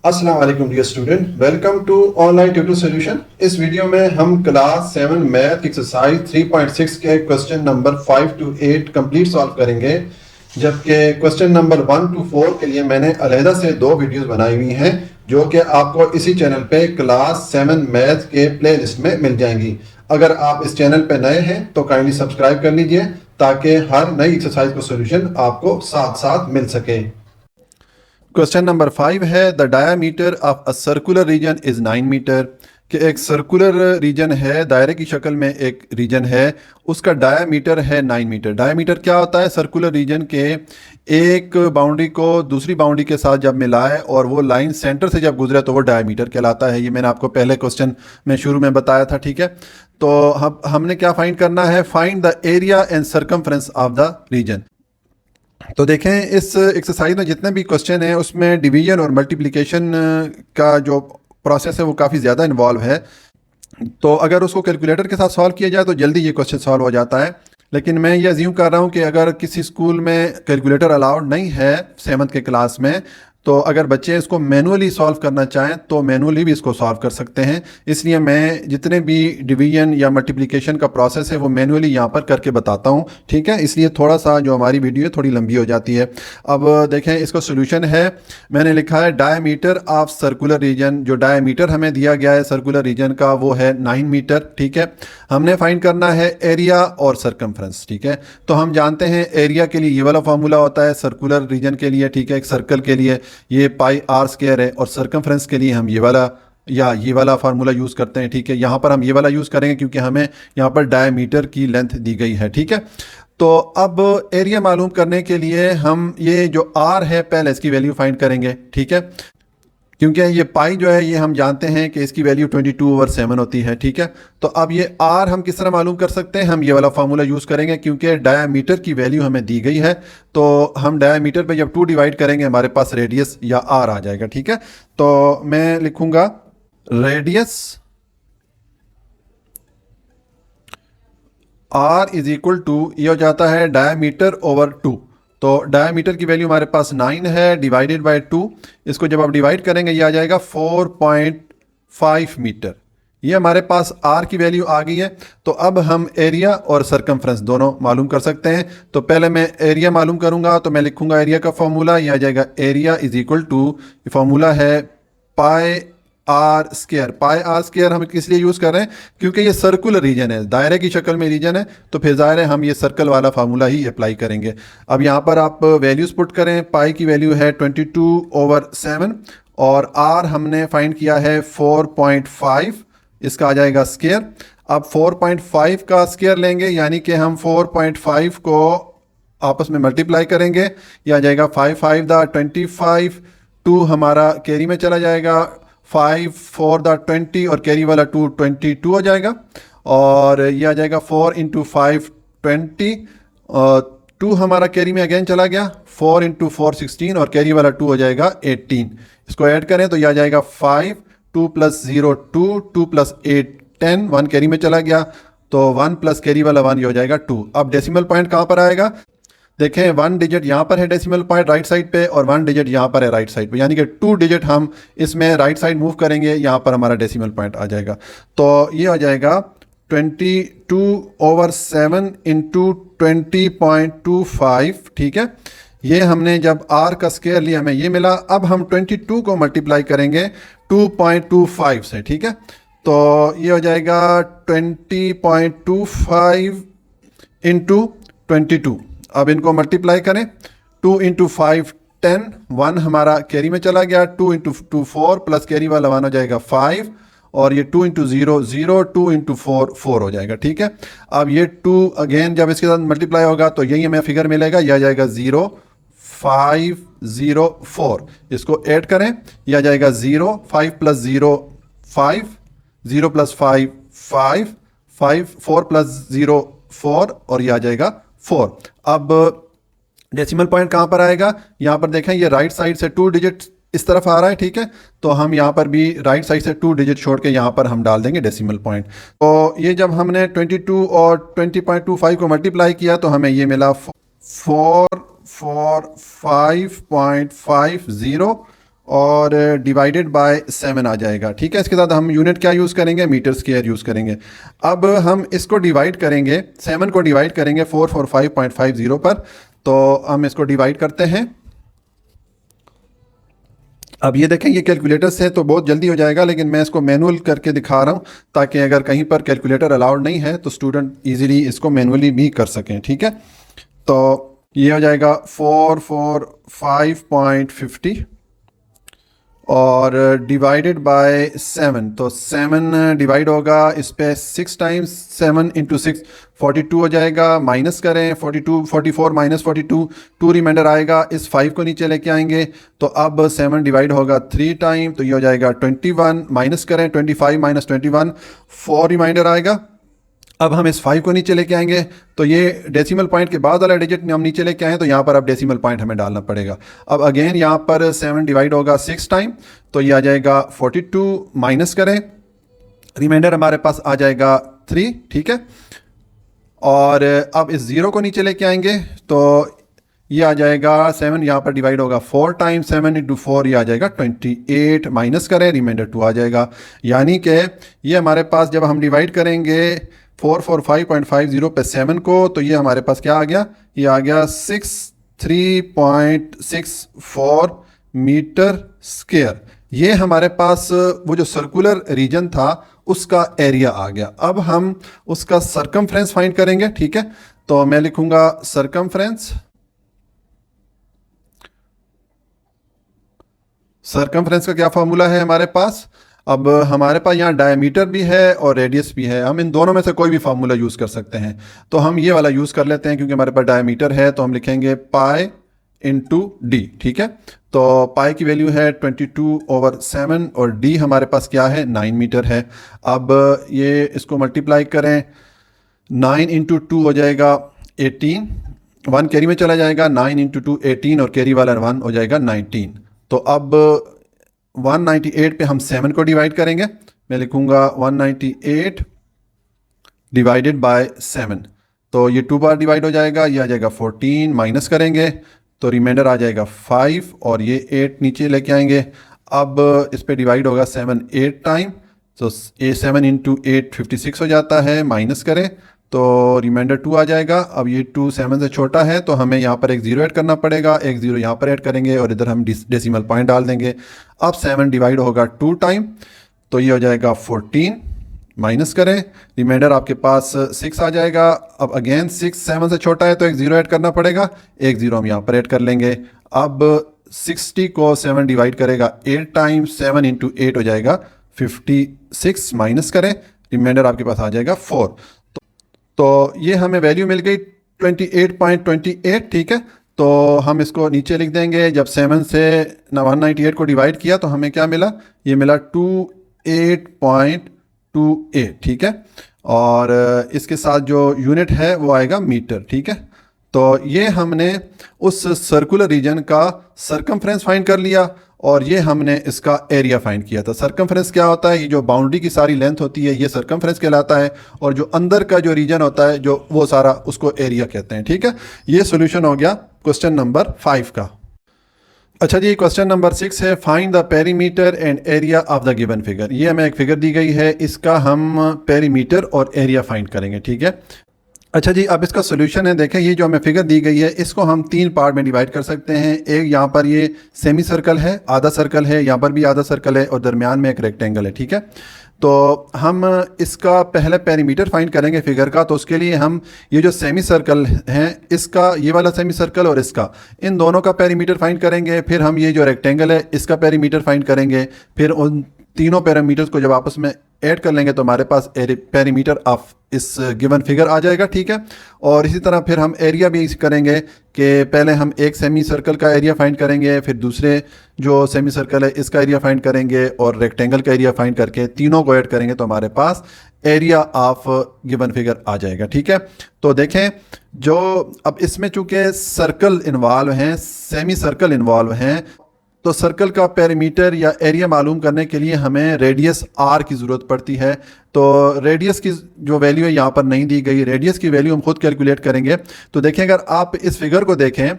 अस्सलाम वालेकुम dear student, welcome to online tutor solution. इस वीडियो में हम क्लास 7 मैथ एक्सरसाइज 3.6 के question number 5 to 8 complete solve करेंगे, जबकि क्वेश्चन नंबर 1 to 4 के लिए मैंने अलहदा से 2 वीडियोस बनाई हुई हैं जो कि आपको इसी चैनल पे क्लास 7 मैथ के प्लेलिस्ट में मिल जाएंगी। अगर आप इस चैनल पे नए हैं तो काइंडली सब्सक्राइब कर लीजिए ताकि हर नई एक्सरसाइज का सोल्यूशन आपको साथ साथ मिल सके। क्वेश्चन नंबर 5 है, the diameter of a circular region is 9 metre. कि एक सर्कुलर रीजन है, दायरे की शक्ल में एक रीजन है, उसका डायामीटर है 9 मीटर। डायामीटर क्या होता है? सर्कुलर रीजन के एक बाउंड्री को दूसरी बाउंड्री के साथ जब मिलाए और वो लाइन सेंटर से जब गुजरे तो वो डायामीटर कहलाता है। ये मैंने आपको पहले क्वेश्चन में शुरू में बताया था, ठीक है। तो हमने क्या फाइंड करना है? Find the area and circumference of the region. तो देखें, इस एक्सरसाइज में जितने भी क्वेश्चन हैं उसमें डिवीजन और मल्टीप्लिकेशन का जो प्रोसेस है वो काफ़ी ज़्यादा इन्वॉल्व है। तो अगर उसको कैलकुलेटर के साथ सॉल्व किया जाए तो जल्दी ये क्वेश्चन सॉल्व हो जाता है। लेकिन मैं ये अज्यूम कर रहा हूँ कि अगर किसी स्कूल में कैलकुलेटर अलाउड नहीं है 7th के क्लास में, तो अगर बच्चे इसको मैनुअली सॉल्व करना चाहें तो मैनुअली भी इसको सॉल्व कर सकते हैं। इसलिए मैं जितने भी डिवीजन या मल्टीप्लिकेशन का प्रोसेस है वो मैनुअली यहाँ पर करके बताता हूँ, ठीक है। इसलिए थोड़ा सा जो हमारी वीडियो है थोड़ी लंबी हो जाती है। अब देखें, इसका सोल्यूशन है, मैंने लिखा है डायमीटर ऑफ सर्कुलर रीजन। जो डायमीटर हमें दिया गया है सर्कुलर रीजन का वो है 9 मीटर, ठीक है। हमने फाइंड करना है एरिया और सर्कमफ्रेंस, ठीक है। तो हम जानते हैं एरिया के लिए ये वाला फार्मूला होता है सर्कुलर रीजन के लिए, ठीक है। एक सर्कल के लिए ये पाई आर स्क्वायर है और सर्कमफ्रेंस के लिए हम ये वाला फार्मूला यूज़ करते हैं, ठीक है। यहाँ पर हम ये वाला यूज़ करेंगे क्योंकि हमें यहाँ पर डायमीटर की लेंथ दी गई है, ठीक है। तो अब एरिया मालूम करने के लिए हम ये जो आर है पहले इसकी वैल्यू फाइंड करेंगे, ठीक है। क्योंकि ये पाई जो है ये हम जानते हैं कि इसकी वैल्यू 22/7 होती है, ठीक है। तो अब ये आर हम किस तरह मालूम कर सकते हैं? हम ये वाला फार्मूला यूज़ करेंगे क्योंकि डायामीटर की वैल्यू हमें दी गई है। तो हम डायामीटर पे जब 2 डिवाइड करेंगे हमारे पास रेडियस या आर आ जाएगा, ठीक है। तो मैं लिखूंगा radius r is equal to, ये हो जाता है डायामीटर ओवर 2। तो डायमीटर की वैल्यू हमारे पास 9 है डिवाइडेड बाय 2। इसको जब आप डिवाइड करेंगे ये आ जाएगा 4.5 मीटर। ये हमारे पास आर की वैल्यू आ गई है। तो अब हम एरिया और सर्कमफ्रेंस दोनों मालूम कर सकते हैं। तो पहले मैं एरिया मालूम करूंगा, तो मैं लिखूंगा एरिया का फॉर्मूला, ये आ जाएगा एरिया इज इक्वल टू, ये फॉर्मूला है pi r square. Pi r square हम किस लिए यूज़ कर रहे हैं? क्योंकि ये सर्कुलर रीजन है, दायरे की शक्ल में रीजन है, तो फिर ज़ाहिर है हम ये सर्कल वाला फार्मूला ही अप्लाई करेंगे। अब यहाँ पर आप वैल्यूज़ पुट करें। पाई की वैल्यू है 22/7 और आर हमने फाइंड किया है 4.5, इसका आ जाएगा स्क्वायर। अब 4.5 का स्क्वायर लेंगे, यानी कि हम 4.5 को आपस में मल्टीप्लाई करेंगे, यह आ जाएगा 5 × 25, 2 हमारा कैरी में चला जाएगा, 5 4 20 और कैरी वाला 2 22 हो जाएगा। और ये आ जाएगा 4 × 5 20, 2 हमारा कैरी में अगेन चला गया, 4 × 4 16 और कैरी वाला 2 हो जाएगा 18। इसको ऐड करें तो ये आ जाएगा 5, 2 + 0 2, 2 + 8 10, 1 कैरी में चला गया, तो 1 प्लस कैरी वाला 1 ये हो जाएगा 2। अब डेसिमल पॉइंट कहाँ पर आएगा? देखें, 1 डिजिट यहाँ पर है डेसिमल पॉइंट राइट साइड पे और 1 डिजिट यहाँ पर है राइट साइड पे, यानी कि 2 डिजिट हम इसमें राइट साइड मूव करेंगे, यहाँ पर हमारा डेसिमल पॉइंट आ जाएगा। तो ये आ जाएगा 22/7 × 20.25, ठीक है। ये हमने जब r का स्क्वायर लिया हमें ये मिला। अब हम 22 को मल्टीप्लाई करेंगे 2.25 से, ठीक है। तो ये हो जाएगा 20.25 × 22। अब इनको मल्टीप्लाई करें, 2 × 5 10, 1 हमारा कैरी में चला गया, 2 × 2 4 प्लस कैरी वाला 1 हो जाएगा 5 और ये 2 × 0 0, 2 × 4 4 हो जाएगा, ठीक है। अब ये 2 अगेन जब इसके साथ मल्टीप्लाई होगा तो यही हमें फिगर मिलेगा, यह आ जाएगा 0 5 0 4। इसको ऐड करें, यह आ जाएगा 0 5 + 0 5, 0 + 5 5, 5 4 + 0 4 और यह आ जाएगा 4। अब डेसिमल पॉइंट कहाँ पर आएगा? यहाँ पर देखें, ये राइट साइड से 2 डिजिट इस तरफ आ रहा है, ठीक है। तो हम यहाँ पर भी राइट साइड से 2 डिजिट छोड़ के यहाँ पर हम डाल देंगे डेसिमल पॉइंट। तो ये जब हमने 22 और 20.25 को मल्टीप्लाई किया तो हमें ये मिला 445.50 और डिवाइडेड बाय 7 आ जाएगा। ठीक है, इसके साथ हम यूनिट क्या यूज़ करेंगे, मीटर स्क्वायर यूज़ करेंगे। अब हम इसको डिवाइड करेंगे, 7 को डिवाइड करेंगे 445.50 पर। तो हम इसको डिवाइड करते हैं। अब ये देखें, ये कैलकुलेटर से तो बहुत जल्दी हो जाएगा, लेकिन मैं इसको मैनुअल करके दिखा रहा हूँ ताकि अगर कहीं पर कैलकुलेटर अलाउड नहीं है तो स्टूडेंट इजीली इसको मैनुअली भी कर सकें। ठीक है, तो ये हो जाएगा 445.50 और डिवाइडेड बाय 7। तो 7 डिवाइड होगा इस पे 6 टाइम्स, 7 इंटू 6 42 हो जाएगा। माइनस करें 42, 44 माइनस 42, 2 रिमाइंडर आएगा, इस 5 को नीचे लेके आएंगे। तो अब 7 डिवाइड होगा 3 टाइम, तो ये हो जाएगा 21। माइनस करें 25 माइनस 21, 4 रिमाइंडर आएगा। अब हम इस 5 को नीचे लेके आएंगे, तो ये डेसिमल पॉइंट के बाद वाला डिजिट में हम नीचे लेके आए, तो यहाँ पर अब डेसिमल पॉइंट हमें डालना पड़ेगा। अब अगेन यहाँ पर 7 डिवाइड होगा 6 टाइम, तो ये आ जाएगा 42। माइनस करें, रिमाइंडर हमारे पास आ जाएगा 3। ठीक है, और अब इस 0 को नीचे लेके आएंगे, तो ये आ जाएगा 7 यहाँ पर डिवाइड होगा 4 टाइम, 7 इंटू 4 ये आ जाएगा 28। माइनस करें, रिमाइंडर 2 आ जाएगा। यानी कि ये हमारे पास जब हम डिवाइड करेंगे 445.50 पे 7 को, तो ये हमारे पास क्या आ गया, ये आ गया 63.64 मीटर स्क्वायर। ये हमारे पास वो जो सर्कुलर रीजन था उसका एरिया आ गया। अब हम उसका सरकमफ्रेंस फाइंड करेंगे। ठीक है, तो मैं लिखूंगा सरकमफ्रेंस। सरकमफ्रेंस का क्या फॉर्मूला है हमारे पास, अब हमारे पास यहाँ डायमीटर भी है और रेडियस भी है, हम इन दोनों में से कोई भी फार्मूला यूज़ कर सकते हैं। तो हम ये वाला यूज़ कर लेते हैं क्योंकि हमारे पास डायमीटर है, तो हम लिखेंगे पाई इंटू डी। ठीक है, तो पाई की वैल्यू है 22/7 और डी हमारे पास क्या है, 9 मीटर है। अब ये इसको मल्टीप्लाई करें, 9 इंटू 2 हो जाएगा 18, 1 कैरी में चला जाएगा, 9 इंटू 2 18 और कैरी वाला 1 हो जाएगा 19। तो अब 198 पे हम 7 को डिवाइड करेंगे, मैं लिखूंगा 198 डिवाइडेड बाय 7। तो ये 2 बार डिवाइड हो जाएगा, ये आ जाएगा 14। माइनस करेंगे तो रिमाइंडर आ जाएगा 5 और ये 8 नीचे लेके आएंगे। अब इस पे डिवाइड होगा 7 8 टाइम, तो 7 इंटू 8 56 हो जाता है। माइनस करें तो रिमाइंडर 2 आ जाएगा। अब ये 2 7 से छोटा है, तो हमें यहाँ पर एक 0 ऐड करना पड़ेगा, एक 0 यहाँ पर ऐड करेंगे और इधर हम डेसिमल पॉइंट डाल देंगे। अब 7 डिवाइड होगा 2 टाइम, तो ये हो जाएगा 14। माइनस करें, रिमाइंडर आपके पास 6 आ जाएगा। अब अगेन 6 7 से छोटा है, तो एक 0 ऐड करना पड़ेगा, एक 0 हम यहाँ पर ऐड कर लेंगे। अब 60 को 7 डिवाइड करेगा 8 टाइम, 7 इंटू 8 हो जाएगा 56। माइनस करें, रिमाइंडर आपके पास आ जाएगा 4। तो ये हमें वैल्यू मिल गई 28.28। ठीक है, तो हम इसको नीचे लिख देंगे। जब 7 से 198 को डिवाइड किया तो हमें क्या मिला, ये मिला 28.28। ठीक है, और इसके साथ जो यूनिट है वो आएगा मीटर। ठीक है, तो ये हमने उस सर्कुलर रीजन का सरकमफ्रेंस फाइंड कर लिया और ये हमने इसका एरिया फाइंड किया था। सरकमफ्रेंस क्या होता है, ये जो बाउंड्री की सारी लेंथ होती है ये सरकमफ्रेंस कहलाता है, और जो अंदर का जो रीजन होता है जो वो सारा, उसको एरिया कहते हैं। ठीक है, ये सोल्यूशन हो गया क्वेश्चन नंबर 5 का। अच्छा जी, क्वेश्चन नंबर 6 है, find the perimeter and area of the given figure. ये हमें एक फिगर दी गई है, इसका हम पेरीमीटर और एरिया फाइंड करेंगे। ठीक है, अच्छा जी, अब इसका सोल्यूशन है, देखें ये जो हमें फिगर दी गई है इसको हम 3 पार्ट में डिवाइड कर सकते हैं। एक यहाँ पर ये सेमी सर्कल है, आधा सर्कल है, यहाँ पर भी आधा सर्कल है और दरमियान में एक रेक्टेंगल है। ठीक है, तो हम इसका पहले पेरीमीटर फाइंड करेंगे फिगर का। तो उसके लिए हम ये जो सेमी सर्कल हैं, इसका ये वाला सेमी सर्कल और इसका, इन दोनों का पेरीमीटर फाइंड करेंगे। फिर हम ये जो रेक्टेंगल है इसका पेरीमीटर फाइंड करेंगे। फिर उन तीनों पैरामीटर्स को जब आपस में ऐड कर लेंगे तो हमारे पास पेरीमीटर ऑफ इस गिवन फिगर आ जाएगा। ठीक है, और इसी तरह फिर हम एरिया भी करेंगे कि पहले हम एक सेमी सर्कल का एरिया फाइंड करेंगे, फिर दूसरे जो सेमी सर्कल है इसका एरिया फाइंड करेंगे और रेक्टेंगल का एरिया फाइंड करके तीनों को ऐड करेंगे तो हमारे पास एरिया ऑफ गिवन फिगर आ जाएगा। ठीक है, तो देखें जो अब इसमें चूंकि सर्कल इन्वॉल्व हैं, सेमी सर्कल इन्वॉल्व हैं, तो सर्कल का पेरीमीटर या एरिया मालूम करने के लिए हमें रेडियस आर की ज़रूरत पड़ती है। तो रेडियस की जो वैल्यू है यहाँ पर नहीं दी गई, रेडियस की वैल्यू हम खुद कैलकुलेट करेंगे। तो देखें, अगर आप इस फिगर को देखें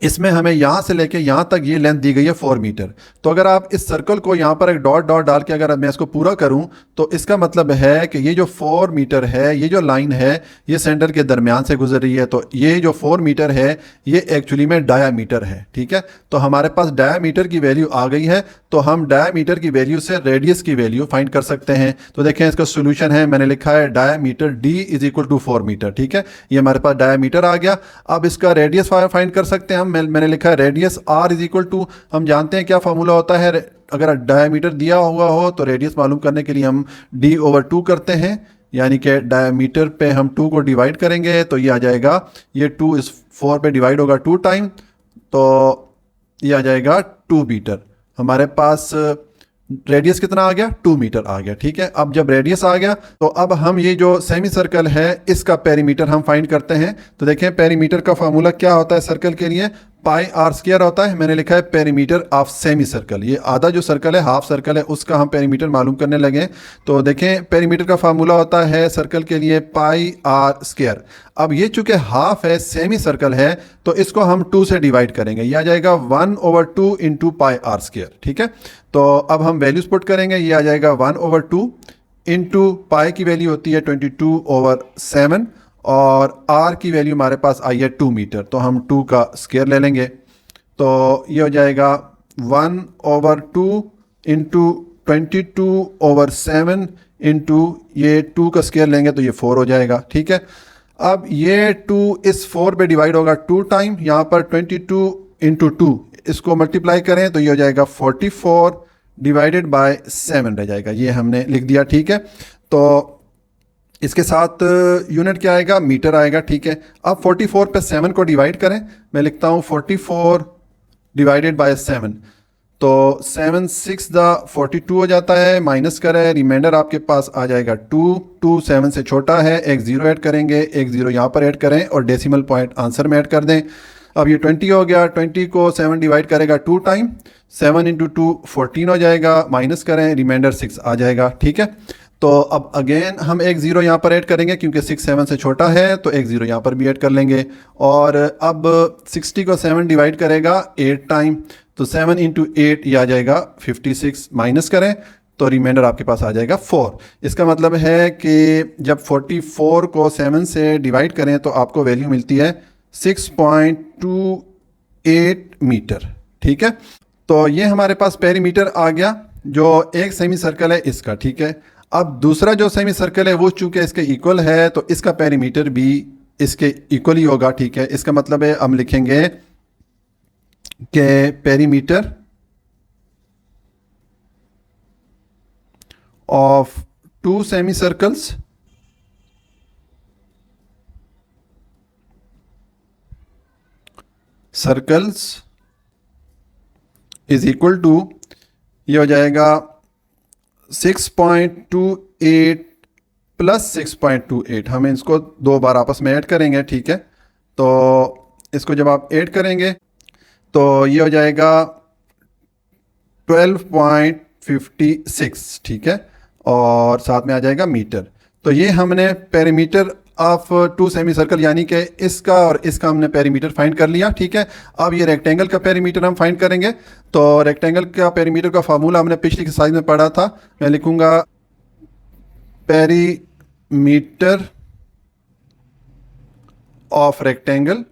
इसमें हमें यहाँ से लेके यहाँ तक ये लेंथ दी गई है 4 मीटर। तो अगर आप इस सर्कल को यहाँ पर एक डॉट डॉट डाल के अगर मैं इसको पूरा करूँ तो इसका मतलब है कि ये जो 4 मीटर है, ये जो लाइन है ये सेंटर के दरमियान से गुजर रही है। तो ये जो 4 मीटर है ये एक्चुअली में डायामीटर है, ठीक है। तो हमारे पास डायामीटर की वैल्यू आ गई है, तो हम डायामीटर की वैल्यू से रेडियस की वैल्यू फाइंड कर सकते हैं। तो देखें इसका सोल्यूशन है, मैंने लिखा है diameter d is equal to 4 metre, ठीक है। ये हमारे पास डायामीटर आ गया। अब इसका रेडियस फाइंड कर सकते हैं हम। मैंने लिखा है radius r is equal to, हम जानते हैं क्या फॉर्मूला होता है, अगर डायामीटर दिया हुआ हो तो रेडियस मालूम करने के लिए हम d/2 करते हैं, यानी कि डायामीटर पे हम 2 को डिवाइड करेंगे तो ये आ जाएगा, ये 2 इस 4 पे डिवाइड होगा 2 टाइम, तो ये आ जाएगा 2 मीटर। हमारे पास रेडियस कितना आ गया, 2 मीटर आ गया, ठीक है। अब जब रेडियस आ गया तो अब हम ये जो सेमी सर्कल है इसका पेरीमीटर हम फाइंड करते हैं। तो देखें पेरीमीटर का फार्मूला क्या होता है सर्कल के लिए, पाई आर स्क्वायर होता है। मैंने लिखा है पेरीमीटर ऑफ सेमी सर्कल, ये आधा जो सर्कल है, हाफ सर्कल है, उसका हम पेरीमीटर मालूम करने लगे। तो देखें पेरीमीटर का फार्मूला होता है सर्कल के लिए पाई आर स्क्वायर। अब ये चूंकि हाफ है, सेमी सर्कल है, तो इसको हम 2 से डिवाइड करेंगे, ये आ जाएगा 1/2 इंटू पाई आर स्क्वायर, ठीक है। तो अब हम वैल्यूज पुट करेंगे, ये आ जाएगा 1/2 इंटू पाई की वैल्यू होती है 22/7 और r की वैल्यू हमारे पास आई है 2 मीटर, तो हम 2 का स्क्वायर ले लेंगे। तो ये हो जाएगा 1/2 इंटू 22/7 इंटू ये 2 का स्क्वायर लेंगे तो ये 4 हो जाएगा, ठीक है। अब ये 2 इस 4 पे डिवाइड होगा 2 टाइम, यहाँ पर 22 इंटू 2 इसको मल्टीप्लाई करें तो ये हो जाएगा 44 डिवाइडेड बाय 7 रह जाएगा, ये हमने लिख दिया, ठीक है। तो इसके साथ यूनिट क्या आएगा, मीटर आएगा, ठीक है। अब 44 पे 7 को डिवाइड करें, मैं लिखता हूँ 44 डिवाइडेड बाय 7, तो 7 6 42 हो जाता है, माइनस करें, रिमाइंडर आपके पास आ जाएगा 2 7 से छोटा है, एक जीरो ऐड करेंगे, एक जीरो यहाँ पर ऐड करें और डेसिमल पॉइंट आंसर में ऐड कर दें। अब ये 20 हो गया, 20 को 7 डिवाइड करेगा 2 टाइम, 7 इंटू 2 14 हो जाएगा, माइनस करें, रिमाइंडर 6 आ जाएगा, ठीक है। तो अब अगेन हम एक ज़ीरो यहाँ पर ऐड करेंगे क्योंकि 6 7 से छोटा है, तो एक ज़ीरो यहाँ पर भी ऐड कर लेंगे। और अब 60 को 7 डिवाइड करेगा 8 टाइम, तो 7 इंटू 8 ये आ जाएगा 56, माइनस करें तो रिमाइंडर आपके पास आ जाएगा 4। इसका मतलब है कि जब 44 को 7 से डिवाइड करें तो आपको वैल्यू मिलती है 6.28 मीटर, ठीक है। तो ये हमारे पास पेरीमीटर आ गया जो एक सेमी सर्कल है इसका, ठीक है। अब दूसरा जो सेमी सर्कल है वो चूंकि इसके इक्वल है तो इसका पेरीमीटर भी इसके इक्वल ही होगा, ठीक है। इसका मतलब है हम लिखेंगे कि perimeter of 2 semi circles is equal to, ये हो जाएगा 6.28 प्लस 6.28, हम इसको 2 बार आपस में ऐड करेंगे, ठीक है। तो इसको जब आप ऐड करेंगे तो ये हो जाएगा 12.56, ठीक है, और साथ में आ जाएगा मीटर। तो ये हमने पेरीमीटर ऑफ 2 सेमी सर्कल यानी कि इसका और इसका हमने पेरीमीटर फाइंड कर लिया, ठीक है। अब ये रेक्टेंगल का पेरीमीटर हम फाइंड करेंगे। तो रेक्टेंगल का पेरीमीटर का फार्मूला हमने पिछली एक्सरसाइज में पढ़ा था, मैं लिखूंगा perimeter of rectangle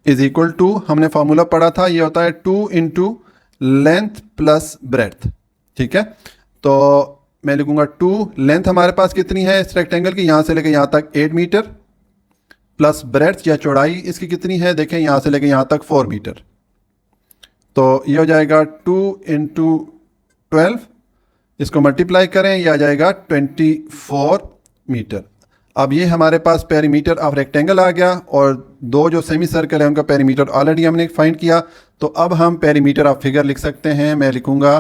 is equal to, हमने फार्मूला पढ़ा था, ये होता है 2 इंटू लेंथ प्लस ब्रेड्थ, ठीक है। तो मैं लिखूंगा 2, लेंथ हमारे पास कितनी है इस रेक्टेंगल की, यहां से लेकर यहां तक 8 मीटर, प्लस ब्रेड्थ या चौड़ाई इसकी कितनी है, देखें यहां से लेकर यहां तक 4 मीटर। तो ये हो जाएगा 2 इंटू 12, इसको मल्टीप्लाई करें, ये आ जाएगा 24 मीटर। अब ये हमारे पास पेरीमीटर ऑफ रेक्टेंगल आ गया और 2 जो सेमी सर्कल है उनका पेरीमीटर ऑलरेडी हमने फाइंड किया। तो अब हम पेरीमीटर ऑफ फिगर लिख सकते हैं, मैं लिखूंगा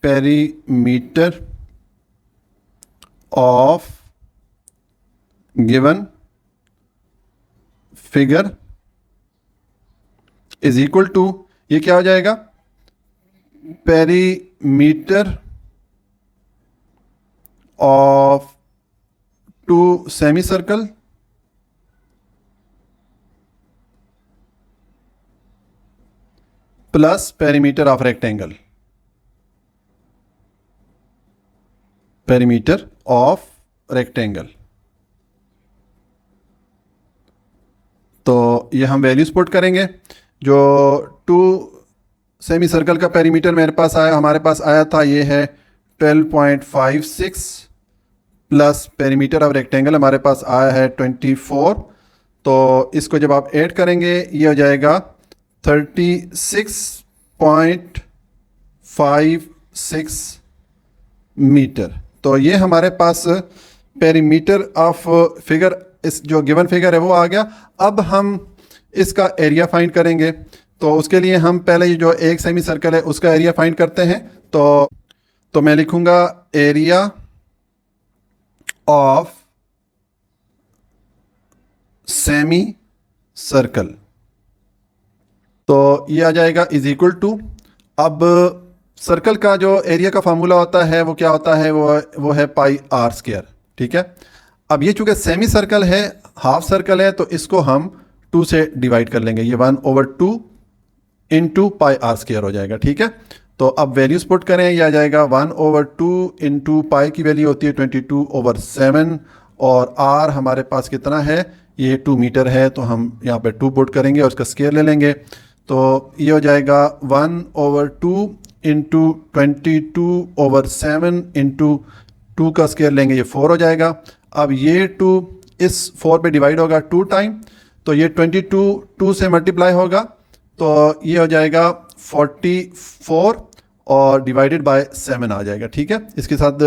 perimeter of given figure is equal to, ये क्या हो जाएगा, perimeter of two semi circle plus perimeter of rectangle, perimeter of rectangle. तो ये हम वैल्यूज पुट करेंगे। जो टू सेमी सर्कल का पेरीमीटर मेरे पास आया, हमारे पास आया था, ये है 12.56 प्लस पेरीमीटर ऑफ रेक्टेंगल हमारे पास आया है 24। तो इसको जब आप ऐड करेंगे ये हो जाएगा 36.56 मीटर। तो ये हमारे पास पेरीमीटर ऑफ फिगर, इस जो गिवन फिगर है वो आ गया। अब हम इसका एरिया फाइंड करेंगे। तो उसके लिए हम पहले ये जो एक सेमी सर्कल है उसका एरिया फाइंड करते हैं। तो मैं लिखूंगा एरिया ऑफ सेमी सर्कल। तो ये आ जाएगा इज इक्वल टू, अब सर्कल का जो एरिया का फार्मूला होता है वो क्या होता है, वो है पाई आर स्क्वायर। ठीक है। अब ये चूंकि सेमी सर्कल है, हाफ सर्कल है, तो इसको हम 2 से डिवाइड कर लेंगे। ये 1/2 इंटू पाई आर स्क्वायर हो जाएगा। ठीक है। तो अब वैल्यूज पुट करें, यह आ जाएगा 1/2 इंटू पाई की वैल्यू होती है 22/7 और आर हमारे पास कितना है, ये 2 मीटर है। तो हम यहाँ पे 2 पुट करेंगे और इसका स्क्वायर ले लेंगे। तो ये हो जाएगा 1/2 इंटू 22/7 इंटू 2 का स्क्वायर लेंगे, ये 4 हो जाएगा। अब ये 2 इस 4 पे डिवाइड होगा 2 टाइम, तो ये 22 2 से मल्टीप्लाई होगा, तो ये हो जाएगा 44 और डिवाइडेड बाय 7 आ जाएगा। ठीक है। इसके साथ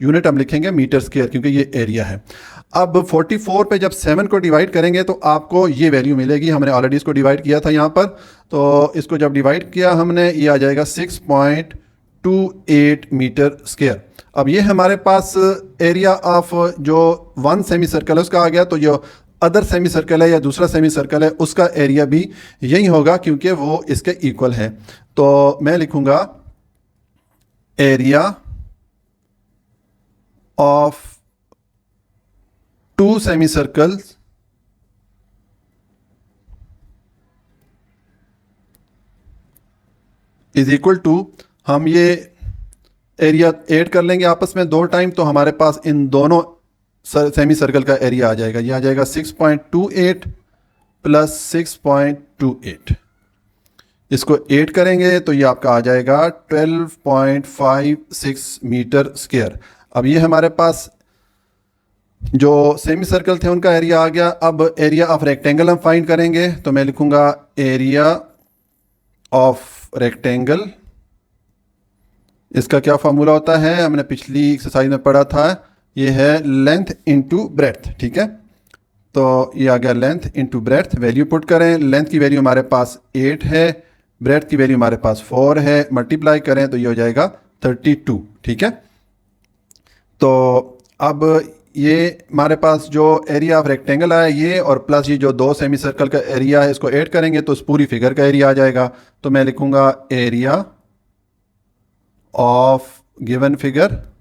यूनिट हम लिखेंगे मीटर स्क्वायर क्योंकि ये एरिया है। अब 44 पे जब 7 को डिवाइड करेंगे तो आपको ये वैल्यू मिलेगी। हमने ऑलरेडी इसको डिवाइड किया था यहाँ पर, तो इसको जब डिवाइड किया हमने, ये आ जाएगा 6.28 मीटर स्क्वायर। अब ये हमारे पास एरिया ऑफ जो 1 सेमी सर्कल है उसका आ गया। तो जो अदर सेमी सर्कल है या दूसरा सेमी सर्कल है उसका एरिया भी यही होगा क्योंकि वो इसके इक्वल है। तो मैं लिखूंगा area of 2 semi circles is equal to, हम ये एरिया ऐड कर लेंगे आपस में 2 टाइम, तो हमारे पास इन दोनों सेमी सर्कल का एरिया आ जाएगा। ये आ जाएगा 6.28 प्लस 6.28। इसको ऐड करेंगे तो ये आपका आ जाएगा 12.56 मीटर स्क्वायर। अब ये हमारे पास जो सेमी सर्कल थे उनका एरिया आ गया। अब एरिया ऑफ रेक्टेंगल हम फाइंड करेंगे। तो मैं लिखूंगा एरिया ऑफ रेक्टेंगल। इसका क्या फार्मूला होता है, हमने पिछली एक्सरसाइज में पढ़ा था, ये है लेंथ इनटू ब्रेड्थ। ठीक है। तो ये आ गया length into breadth. Value put करें, लेंथ की वैल्यू हमारे पास 8 है, ब्रेड्थ की वैल्यू हमारे पास 4 है, मल्टीप्लाई करें तो ये हो जाएगा 32। ठीक है। तो अब ये हमारे पास जो एरिया ऑफ रेक्टेंगल आया ये, और प्लस ये जो 2 सेमी सर्कल का एरिया है इसको ऐड करेंगे तो इस पूरी फिगर का एरिया आ जाएगा। तो मैं लिखूंगा area of given figure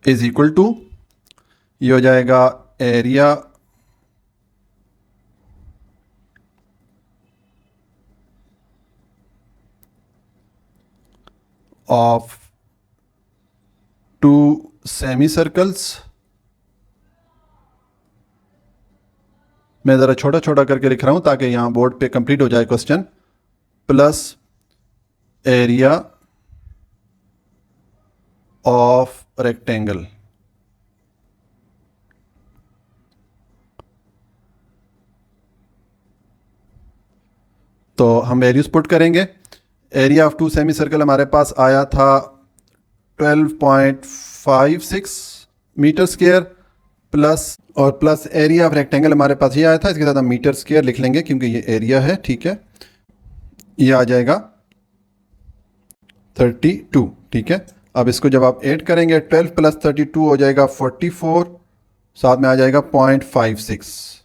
is equal to, ये हो जाएगा एरिया ऑफ 2 सेमी सर्कल्स। मैं ज़रा छोटा छोटा करके लिख रहा हूं ताकि यहां बोर्ड पे कंप्लीट हो जाए question, plus area of rectangle. तो हम वैल्यूज पुट करेंगे। एरिया ऑफ 2 सेमी सर्कल हमारे पास आया था 12.56 metre square plus area of rectangle हमारे पास ये आया था, इसके साथ हम मीटर स्क्वायर लिख लेंगे क्योंकि ये एरिया है। ठीक है। ये आ जाएगा 32। ठीक है। अब इसको जब आप ऐड करेंगे 12 प्लस 32 हो जाएगा 44, साथ में आ जाएगा 0.56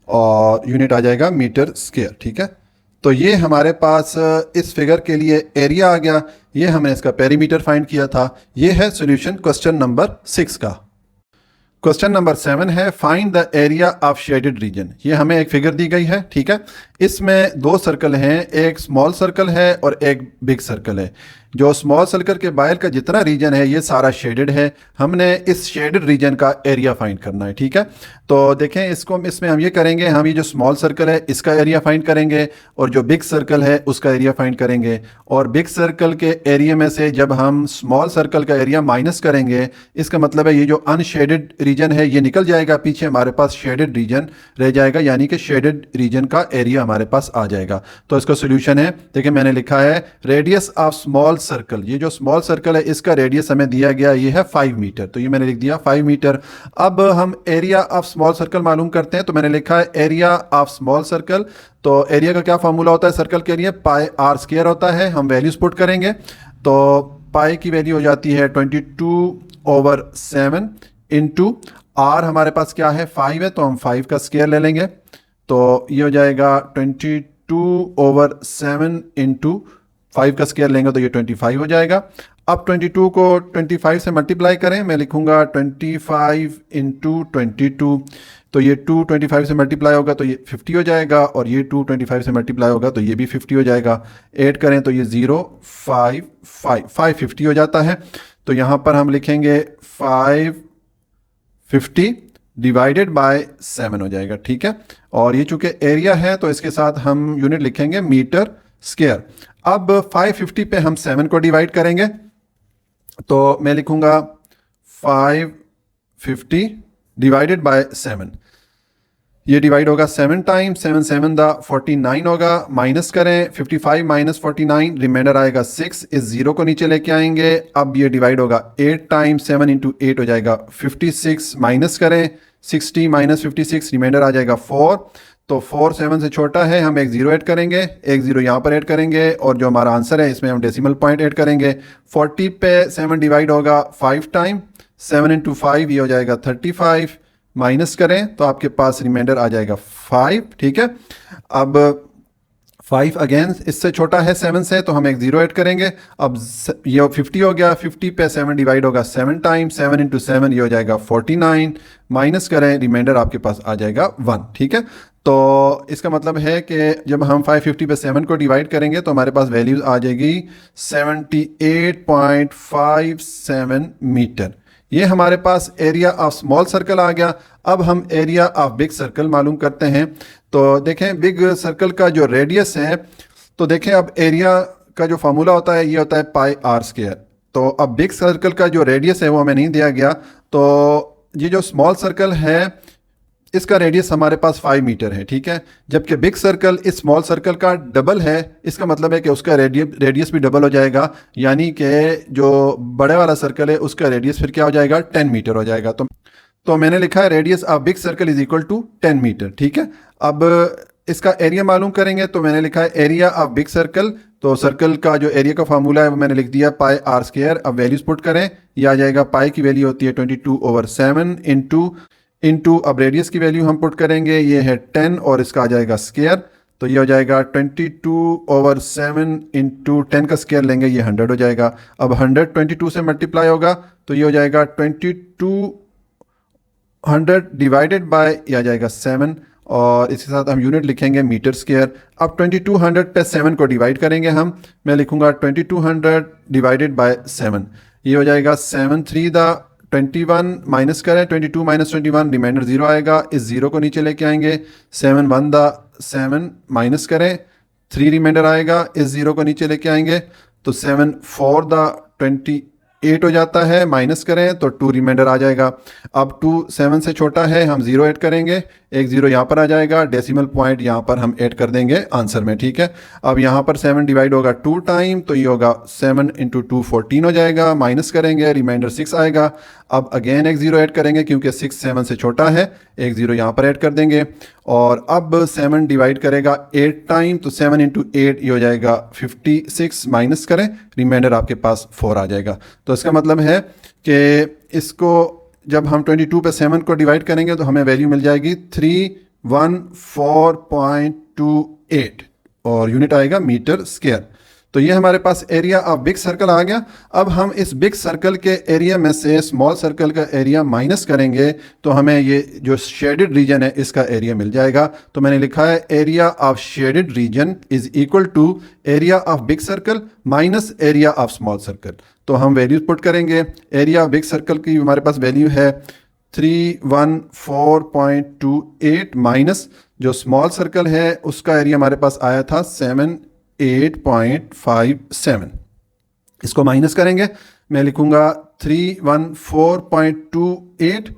और यूनिट आ जाएगा मीटर स्क्वायर। ठीक है। तो ये हमारे पास इस फिगर के लिए एरिया आ गया। ये हमने इसका पेरीमीटर फाइंड किया था। ये है सॉल्यूशन क्वेश्चन नंबर 6 का। क्वेश्चन नंबर 7 है find the area of shaded reason. ये हमें एक फिगर दी गई है, ठीक है। इसमें दो सर्कल हैं, एक स्मॉल सर्कल है और एक बिग सर्कल है। जो स्मॉल सर्कल के बाहर का जितना रीजन है ये सारा शेडेड है। हमने इस शेडेड रीजन का एरिया फाइंड करना है, ठीक है। तो देखें इसको, इसमें हम ये करेंगे, हम ये जो स्मॉल सर्कल है इसका एरिया फाइंड करेंगे और जो बिग सर्कल है उसका एरिया फाइंड करेंगे। और बिग सर्कल के एरिया में से जब हम स्मॉल सर्कल का एरिया माइनस करेंगे, इसका मतलब है ये जो अनशेडेड रीजन है ये निकल जाएगा, पीछे हमारे पास शेडेड रीजन रह जाएगा, यानी कि शेडेड रीजन का एरिया हमारे पास आ जाएगा। तो इसका सोल्यूशन है, देखिए मैंने लिखा है रेडियस ऑफ स्मॉल सर्कल। ये जो स्मॉल सर्कल है इसका रेडियस हमें दिया गया, ये है 5 मीटर, तो ये मैंने लिख दिया 5 मीटर। अब हम एरिया ऑफ स्मॉल सर्कल मालूम करते हैं, तो मैंने लिखा है एरिया ऑफ स्मॉल सर्कल। तो एरिया का क्या फॉर्मूला होता है सर्कल के लिए, पाई आर स्क्वायर होता है। हम वैल्यूज पुट करेंगे तो पाई की वैल्यू हो जाती है 22/7 इंटू आर हमारे पास क्या है 5 है, तो हम 5 का स्क्वायर ले लेंगे। तो ये हो जाएगा 22/7 इंटू 5 का स्क्वायर लेंगे तो ये 25 हो जाएगा। अब 22 को 25 से मल्टीप्लाई करें, मैं लिखूंगा 25 इंटू 22, तो ये 2 25 से मल्टीप्लाई होगा तो ये 50 हो जाएगा, और ये 2 25 से मल्टीप्लाई होगा तो ये भी 50 हो जाएगा। ऐड करें तो ये 0 5 5 550 हो जाता है। तो यहाँ पर हम लिखेंगे 550 डिवाइडेड बाय 7 हो जाएगा, ठीक है। और ये चूंकि एरिया है तो इसके साथ हम यूनिट लिखेंगे मीटर स्क्वायर। अब 550 पे हम 7 को डिवाइड करेंगे, तो मैं लिखूंगा 550 डिवाइडेड बाय 7। ये डिवाइड होगा 7 टाइम्स, 7 7 दा 49 होगा। माइनस करें 55 माइनस 49, रिमाइंडर आएगा 6। इस 0 को नीचे लेके आएंगे। अब ये डिवाइड होगा 8 टाइम्स, 7 इंटू 8 हो जाएगा 56। माइनस करें 60 माइनस 56, रिमाइंडर आ जाएगा 4। तो 4 7 से छोटा है, हम एक 0 ऐड करेंगे, एक 0 यहाँ पर ऐड करेंगे, और जो हमारा आंसर है इसमें हम डेसिमल पॉइंट ऐड करेंगे। 40 पे 7 डिवाइड होगा 5 टाइम, 7 इंटू 5 ये हो जाएगा 35। माइनस करें तो आपके पास रिमाइंडर आ जाएगा 5, ठीक है। अब 5 अगेन इससे छोटा है 7 से, तो हम एक 0 ऐड करेंगे। अब ये 50 हो गया, 50 पे 7 डिवाइड होगा 7 टाइम, 7 इंटू 7 ये हो जाएगा 49। माइनस करें, रिमाइंडर आपके पास आ जाएगा 1, ठीक है। तो इसका मतलब है कि जब हम 550 पे 7 को डिवाइड करेंगे तो हमारे पास वैल्यूज आ जाएगी 78.57 मीटर। ये हमारे पास एरिया ऑफ स्मॉल सर्कल आ गया। अब हम एरिया ऑफ बिग सर्कल मालूम करते हैं। तो देखें बिग सर्कल का जो रेडियस है, तो देखें अब एरिया का जो फार्मूला होता है ये होता है पाई आर स्क्वायर। तो अब बिग सर्कल का जो रेडियस है वो हमें नहीं दिया गया, तो ये जो स्मॉल सर्कल है इसका रेडियस हमारे पास 5 मीटर है, ठीक है। जबकि बिग सर्कल इस स्मॉल सर्कल का डबल है, इसका मतलब है कि उसका रेडियस भी डबल हो जाएगा, यानी कि जो बड़े वाला सर्कल है उसका रेडियस फिर क्या हो जाएगा 10 मीटर हो जाएगा। तो मैंने लिखा है radius of big circle is equal to 10 metre, ठीक है। अब इसका एरिया मालूम करेंगे, तो मैंने लिखा है एरिया ऑफ बिग सर्कल। तो सर्कल का जो एरिया का फार्मूला है वो मैंने लिख दिया पाई आर स्क्वायर। अब वैल्यूज पुट करें, ये आ जाएगा पाई की वैल्यू होती है 22/7 इंटू अब रेडियस की वैल्यू हम पुट करेंगे, ये है 10 और इसका आ जाएगा स्क्वायर। तो ये हो जाएगा 22/7 इंटू 10 का स्क्वायर लेंगे, ये 100 हो जाएगा। अब 100 22 से मल्टीप्लाई होगा तो ये हो जाएगा 2200 डिवाइडेड बाय ये आ जाएगा 7, और इसके साथ हम यूनिट लिखेंगे मीटर स्क्वायर। अब 2200 पे 7 को डिवाइड करेंगे हम, मैं लिखूंगा 2200 डिवाइडेड बाय 7, ये हो जाएगा 7 3 दा 21। माइनस करें 22 माइनस 21, रिमाइंडर 0 आएगा। इस 0 को नीचे लेके आएंगे, 7 1 दा 7, माइनस करें 3 रिमाइंडर आएगा। इस 0 को नीचे लेके आएंगे तो 7 4 दा 28 हो जाता है। माइनस करें तो 2 रिमाइंडर आ जाएगा। अब 2 7 से छोटा है, हम 0 ऐड करेंगे, एक 0 यहाँ पर आ जाएगा, डेसिमल पॉइंट यहाँ पर हम ऐड कर देंगे आंसर में, ठीक है। अब यहाँ पर 7 डिवाइड होगा 2 टाइम, तो ये होगा 7 इंटू 2 14 हो जाएगा। माइनस करेंगे, रिमाइंडर 6 आएगा। अब अगेन एक 0 ऐड करेंगे क्योंकि 6 7 से छोटा है, एक 0 यहाँ पर ऐड कर देंगे। और अब 7 डिवाइड करेगा 8 टाइम, तो 7 इंटू 8 ये हो जाएगा 56। माइनस करें, रिमाइंडर आपके पास 4 आ जाएगा। तो इसका मतलब है कि इसको जब हम 22 पे 7 को डिवाइड करेंगे तो हमें वैल्यू मिल जाएगी 314.28। और यूनिट आएगा मीटर स्क्वायर। तो ये हमारे पास एरिया ऑफ बिग सर्कल आ गया। अब हम इस बिग सर्कल के एरिया में से स्मॉल सर्कल का एरिया माइनस करेंगे तो हमें ये जो शेडेड रीजन है इसका एरिया मिल जाएगा। तो मैंने लिखा है area of shaded region is equal to area of big circle minus area of small circle. तो हम वैल्यूज पुट करेंगे। एरिया ऑफ बिग सर्कल की हमारे पास वैल्यू है 314.28 माइनस जो स्मॉल सर्कल है उसका एरिया हमारे पास आया था 78.57। इसको माइनस करेंगे, मैं लिखूंगा 314.28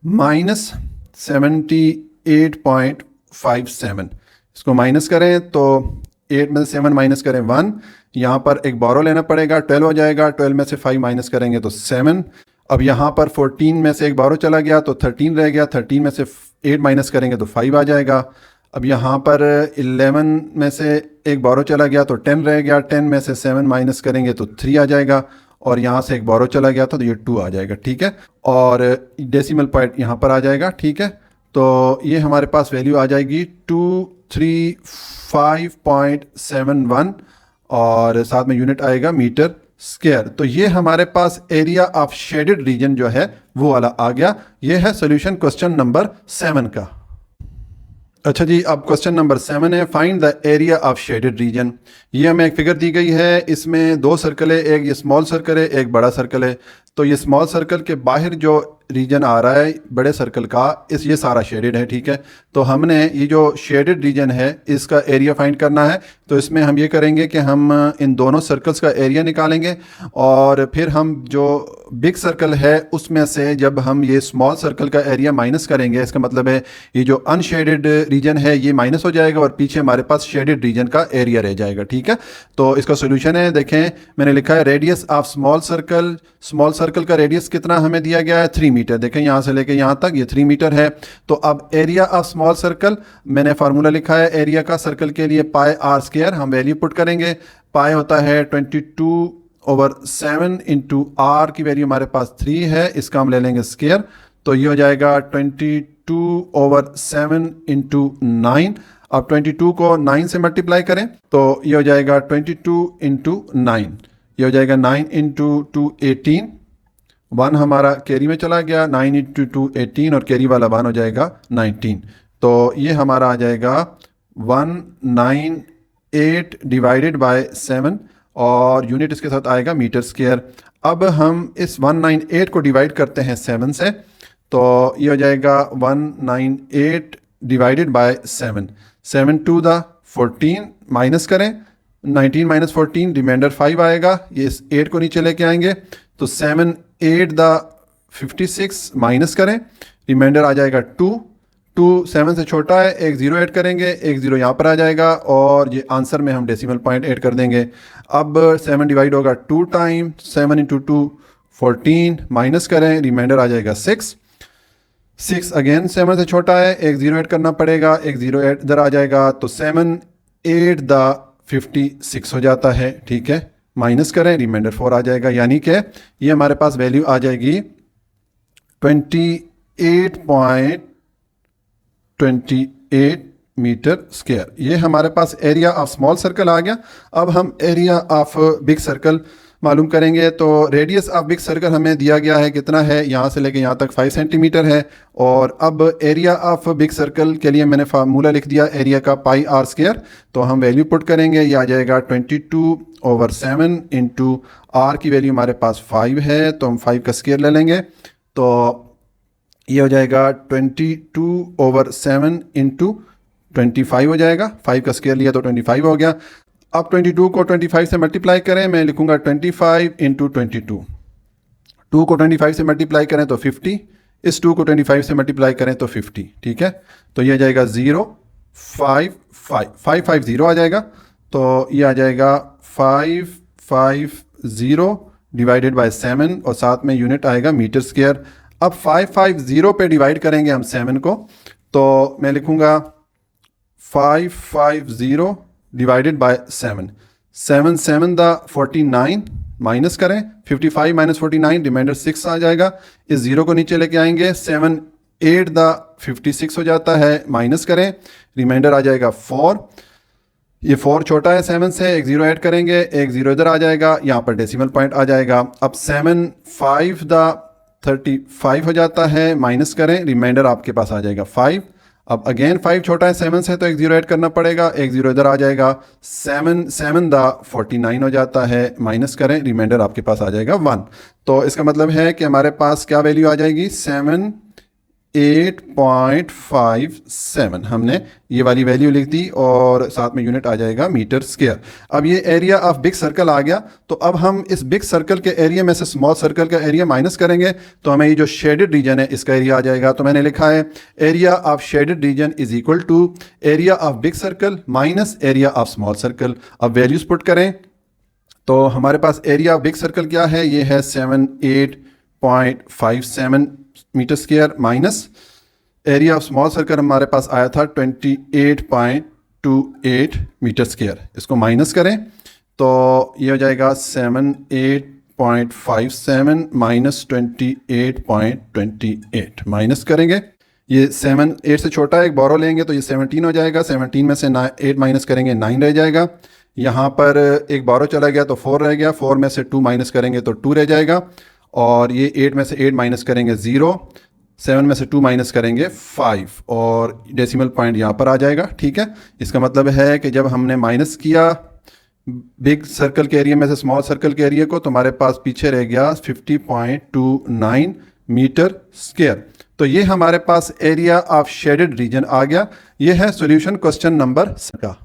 माइनस 78.57। इसको माइनस करें तो 8 में से 7 माइनस करें 1, यहाँ पर एक बोरो लेना पड़ेगा, 12 हो जाएगा। 12 में से 5 माइनस करेंगे तो 7। अब यहाँ पर 14 में से एक बोरो चला गया तो 13 रह गया। 13 में से 8 माइनस करेंगे तो 5 आ जाएगा। अब यहाँ पर 11 में से एक बोरो चला गया तो 10 रह गया। 10 में से 7 माइनस करेंगे तो 3 आ जाएगा। और यहाँ से एक बोरो चला गया था तो ये 2 आ जाएगा, ठीक है। और डेसिमल पॉइंट यहाँ पर आ जाएगा, ठीक है। तो ये हमारे पास वैल्यू आ जाएगी 235.71 और साथ में यूनिट आएगा मीटर स्क्वायर। तो ये हमारे पास एरिया ऑफ शेडेड रीजन जो है वो वाला आ गया। ये है सॉल्यूशन क्वेश्चन नंबर 7 का। अच्छा जी, अब क्वेश्चन नंबर 7 है find the area of shaded reason. ये हमें एक फिगर दी गई है, इसमें 2 सर्कल है, एक ये स्मॉल सर्कल है, एक बड़ा सर्कल है। तो ये स्मॉल सर्कल के बाहर जो रीजन आ रहा है बड़े सर्कल का, ये सारा शेडेड है, ठीक है। तो हमने ये जो शेडेड रीजन है इसका एरिया फाइंड करना है। तो इसमें हम ये करेंगे कि हम इन दोनों सर्कल्स का एरिया निकालेंगे और फिर हम जो बिग सर्कल है उसमें से जब हम ये स्मॉल सर्कल का एरिया माइनस करेंगे, इसका मतलब है ये जो अनशेडेड रीजन है ये माइनस हो जाएगा और पीछे हमारे पास शेडेड रीजन का एरिया रह जाएगा, ठीक है। तो इसका सोल्यूशन है, देखें मैंने लिखा है radius of small circle. Small circle का रेडियस कितना हमें दिया गया है 3 मीटर। देखें यहाँ से लेके यहाँ तक ये 3 मीटर है। तो अब एरिया ऑफ स्मॉल सर्कल, मैंने फार्मूला लिखा है एरिया का सर्कल के लिए पाई आर स्क्वायर। हम वैल्यू पुट करेंगे। पाई होता है 22/7 इंटू आर की वैल्यू हमारे पास 3 है, इसका हम ले लेंगे स्क्वायर। तो ये हो जाएगा 22/7 इंटू 9। अब 22 को 9 से मल्टीप्लाई करें तो ये हो जाएगा 22 इंटू 9। ये हो जाएगा 9 इंटू 2 18। 1 हमारा कैरी में चला गया, 9 इंटू 2 18 और कैरी वाला 1 हो जाएगा 19। तो ये हमारा आ जाएगा 198 डिवाइडेड बाय 7 और यूनिट इसके साथ आएगा मीटर स्क्वायर। अब हम इस 198 को डिवाइड करते हैं 7 से, तो ये हो जाएगा 198 divided by 7। 7 to the 14 minus करें, 19 माइनस 14 रिमाइंडर 5 आएगा। ये इस 8 को नीचे लेके आएंगे तो 7 8 द 56 माइनस करें, रिमाइंडर आ जाएगा 2। 2 7 से छोटा है, एक 0 ऐड करेंगे, एक 0 यहाँ पर आ जाएगा और ये आंसर में हम डेसिमल पॉइंट ऐड कर देंगे। अब 7 डिवाइड होगा 2 टाइम, 7 इंटू 2 14 माइनस करें, रिमाइंडर आ जाएगा 6। 6 अगेन 7 से छोटा है, एक 0 ऐड करना पड़ेगा, एक 0 ऐड इधर आ जाएगा तो 7 8 द 56 हो जाता है, ठीक है। माइनस करें, रिमाइंडर 4 आ जाएगा, यानी कि ये हमारे पास वैल्यू आ जाएगी 28.28 मीटर स्क्वायर। ये हमारे पास एरिया ऑफ स्मॉल सर्कल आ गया। अब हम एरिया ऑफ बिग सर्कल मालूम करेंगे। तो रेडियस ऑफ बिग सर्कल हमें दिया गया है, कितना है, यहाँ से लेके यहाँ तक 5 सेंटीमीटर है। और अब एरिया ऑफ बिग सर्कल के लिए मैंने फार्मूला लिख दिया एरिया का पाई आर स्क्वायर। तो हम वैल्यू पुट करेंगे, ये आ जाएगा 22/7 इंटू आर की वैल्यू हमारे पास 5 है तो हम 5 का स्क्वायर ले लेंगे। तो ये हो जाएगा 22/7 इंटू 25 हो जाएगा। 5 का स्क्वायर लिया तो 25 हो गया। अब 22 को 25 से मल्टीप्लाई करें, मैं लिखूंगा 25 इंटू 22। 2 को 25 से मल्टीप्लाई करें तो 50, इस 2 को 25 से मल्टीप्लाई करें तो 50, ठीक है। तो ये आ जाएगा 0 5 5 550 आ जाएगा। तो ये आ जाएगा 550 डिवाइडेड बाय 7 और साथ में यूनिट आएगा मीटर स्क्वायर। अब 550 पे डिवाइड करेंगे हम 7 को, तो मैं लिखूंगा 550 डिवाइडेड बाय 7। 7 7 द 49 माइनस करें, 55 माइनस 49 रिमाइंडर 6 आ जाएगा। इस 0 को नीचे लेके आएंगे, 7 8 द 56 हो जाता है, माइनस करें, रिमाइंडर आ जाएगा 4। ये 4 छोटा है 7 से, एक 0 ऐड करेंगे, एक 0 इधर आ जाएगा, यहाँ पर डेसिमल पॉइंट आ जाएगा। अब 7 5 द 35 हो जाता है, माइनस करें, रिमाइंडर आपके पास आ जाएगा 5। अब अगेन 5 छोटा है 7 से, तो एक 0 ऐड करना पड़ेगा, एक 0 इधर आ जाएगा, 7 द 49 हो जाता है, माइनस करें, रिमाइंडर आपके पास आ जाएगा 1। तो इसका मतलब है कि हमारे पास क्या वैल्यू आ जाएगी, 78.57। हमने ये वाली वैल्यू लिख दी और साथ में यूनिट आ जाएगा मीटर स्क्वायर। अब ये एरिया ऑफ बिग सर्कल आ गया, तो अब हम इस बिग सर्कल के एरिया में से स्मॉल सर्कल का एरिया माइनस करेंगे, तो हमें ये जो शेडेड रीजन है इसका एरिया आ जाएगा। तो मैंने लिखा है area of shaded region is equal to area of big circle minus area of small circle. अब वैल्यूज पुट करें तो हमारे पास एरिया ऑफ बिग सर्कल क्या है, ये है 78.57 metre square, minus area of small circle हमारे पास आया था 28.28 मीटर स्क्वायर। इसको माइनस करें तो ये हो जाएगा 78.57 माइनस 28.28। माइनस करेंगे, ये 7 8 से छोटा है, एक बोरो लेंगे तो ये 17 हो जाएगा, 17 में से 8 माइनस करेंगे 9 रह जाएगा। यहाँ पर एक बोरो चला गया तो 4 रह गया, 4 में से 2 माइनस करेंगे तो 2 रह जाएगा, और ये 8 में से 8 माइनस करेंगे 0, 7 में से 2 माइनस करेंगे 5, और डेसिमल पॉइंट यहाँ पर आ जाएगा। ठीक है, इसका मतलब है कि जब हमने माइनस किया बिग सर्कल के एरिया में से स्मॉल सर्कल के एरिया को, तो हमारे पास पीछे रह गया 50.29 मीटर स्क्वायर। तो ये हमारे पास एरिया ऑफ शेडेड रीजन आ गया। ये है सॉल्यूशन क्वेश्चन नंबर का।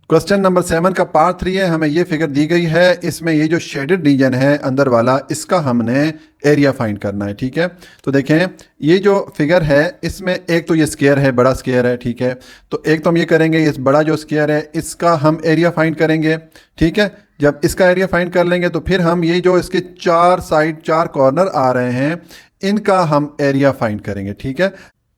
क्वेश्चन नंबर 7 का पार्ट 3 है, हमें ये फिगर दी गई है, इसमें ये जो शेडेड रीजन है अंदर वाला, इसका हमने एरिया फाइंड करना है। ठीक है, तो देखें ये जो फिगर है इसमें एक तो ये स्क्वायर है, बड़ा स्क्वायर है। ठीक है, तो एक तो हम ये करेंगे, इस बड़ा जो स्क्वायर है इसका हम एरिया फाइंड करेंगे। ठीक है, जब इसका एरिया फाइंड कर लेंगे तो फिर हम ये जो इसके 4 साइड 4 कॉर्नर आ रहे हैं इनका हम एरिया फाइंड करेंगे। ठीक है,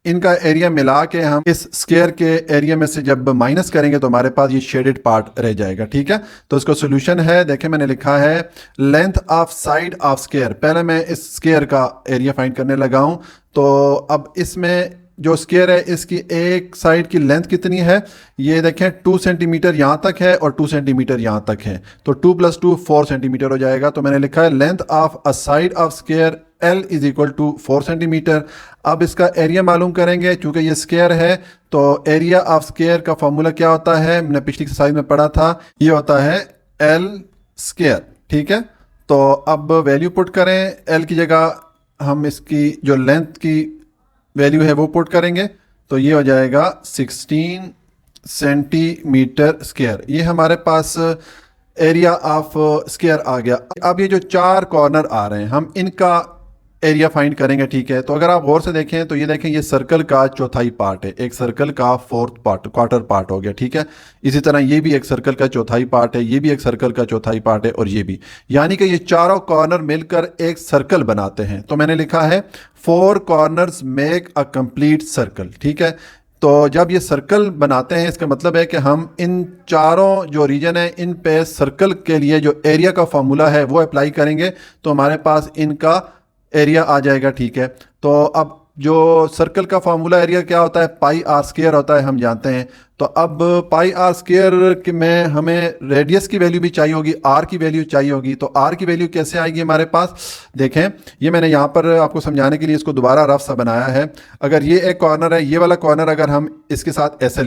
इनका एरिया मिला के हम इस स्क्वायर के एरिया में से जब माइनस करेंगे तो हमारे पास ये शेडेड पार्ट रह जाएगा। ठीक है, तो इसका सॉल्यूशन है, देखें मैंने लिखा है length of side of square. पहले मैं इस स्क्वायर का एरिया फाइंड करने लगा हूं, तो अब इसमें जो स्क्वायर है इसकी एक साइड की लेंथ कितनी है, ये देखें 2 सेंटीमीटर यहाँ तक है और 2 सेंटीमीटर यहाँ तक है, तो 2 + 2 4 सेंटीमीटर हो जाएगा। तो मैंने लिखा है length of a side of square L is equal to 4 centimetre. अब इसका एरिया मालूम करेंगे, चूंकि ये स्क्वायर है तो एरिया ऑफ स्क्वायर का फॉर्मूला क्या होता है, मैंने पिछली एक्सरसाइज में पढ़ा था, ये होता है L स्क्वायर। ठीक है, तो अब वैल्यू पुट करें, L की जगह हम इसकी जो लेंथ की वैल्यू है वो पुट करेंगे, तो ये हो जाएगा 16 सेंटीमीटर स्क्वायर। ये हमारे पास एरिया ऑफ स्क्वायर आ गया। अब ये जो 4 कॉर्नर आ रहे हैं हम इनका एरिया फाइंड करेंगे। ठीक है, तो अगर आप गौर से देखें तो ये देखें ये सर्कल का चौथाई पार्ट है, एक सर्कल का फोर्थ पार्ट क्वार्टर पार्ट हो गया। ठीक है, इसी तरह ये भी एक सर्कल का चौथाई पार्ट है, ये भी एक सर्कल का चौथाई पार्ट है, और ये भी, यानी कि ये चारों कॉर्नर मिलकर एक सर्कल बनाते हैं। तो मैंने लिखा है 4 corners make a complete circle. ठीक है, तो जब ये सर्कल बनाते हैं इसका मतलब है कि हम इन चारों जो रीजन है इन पे सर्कल के लिए जो एरिया का फॉर्मूला है वो अप्लाई करेंगे, तो हमारे पास इनका एरिया आ जाएगा। ठीक है, तो अब जो सर्कल का फॉर्मूला एरिया क्या होता है, पाई आर स्क्वायर होता है, हम जानते हैं। तो अब पाई आर स्क्वायर में हमें रेडियस की वैल्यू भी चाहिए होगी, आर की वैल्यू चाहिए होगी, तो आर की वैल्यू कैसे आएगी हमारे पास, देखें ये मैंने यहाँ पर आपको समझाने के लिए इसको दोबारा रफ सा बनाया है। अगर ये एक कॉर्नर है, ये वाला कॉर्नर अगर हम इसके साथ ऐसे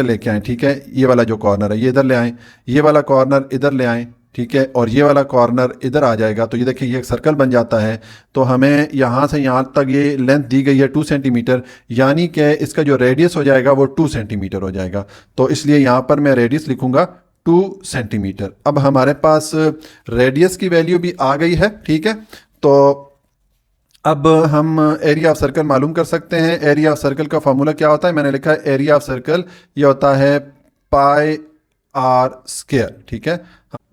लेके आएँ, ठीक है, ये वाला जो कॉर्नर है ये इधर ले आएँ, ये वाला कॉर्नर इधर ले आएँ, ठीक है, और ये वाला कॉर्नर इधर आ जाएगा, तो ये देखिए ये एक सर्कल बन जाता है। तो हमें यहाँ से यहाँ तक ये लेंथ दी गई है 2 सेंटीमीटर, यानी कि इसका जो रेडियस हो जाएगा वो 2 सेंटीमीटर हो जाएगा। तो इसलिए यहाँ पर मैं रेडियस लिखूंगा 2 सेंटीमीटर। अब हमारे पास रेडियस की वैल्यू भी आ गई है। ठीक है, तो अब हम एरिया ऑफ सर्कल मालूम कर सकते हैं। एरिया ऑफ सर्कल का फॉर्मूला क्या होता है, मैंने लिखा है एरिया ऑफ सर्कल ये होता है पाई आर स्क्वायर। ठीक है,